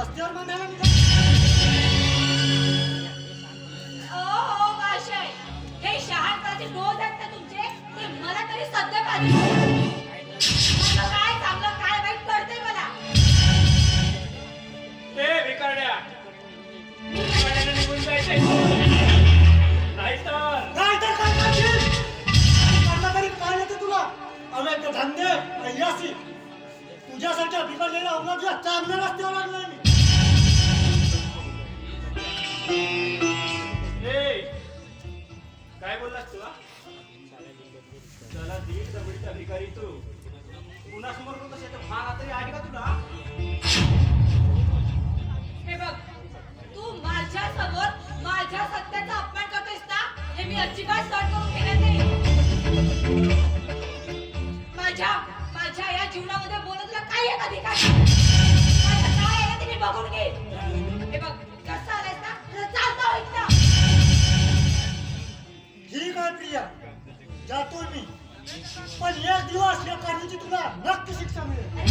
रस्त्यावर बांधायला निघाला. ओ माशाय, हे शहाणपणाचे डोस आहेत ना तुमचे, ते मला तरी सध्या पाहिजे. मला काय चांगलं काय वाईट कळतंय मला. ए भिकारड्या, भिकारड्याने निघून जायचंय नाहीतर काय करशील? करता तरी काय येतं तुला? अनेक धंदे अय्यासी तुझ्यासारख्या बिघडलेल्या अवलादला चांगल्या रस्त्यावर लागलाय मी. ए काय बोललास तुला? त्याला दीड दबडीचा भिकारी तू पुन्हा समोर कोण कशाचं भान आता आहे का तुला? हे बघ, तू माझ्या समोर माझ्या सत्याचा अपमान करतोयस ना, हे मी अजिबात सहन करून घेणार नाही. माझ्या या जीवनामध्ये बोलत तुला काय आहे कधी काय? माझं काय आहे ते मी बघून घे. हे बघ, कसं आलायस ना, तुला चालता होईत ना. ठीक आहे प्रिया, जातोय मी, पण एक दिवस या कारणाची तुला नक्की शिक्षा मिळेल.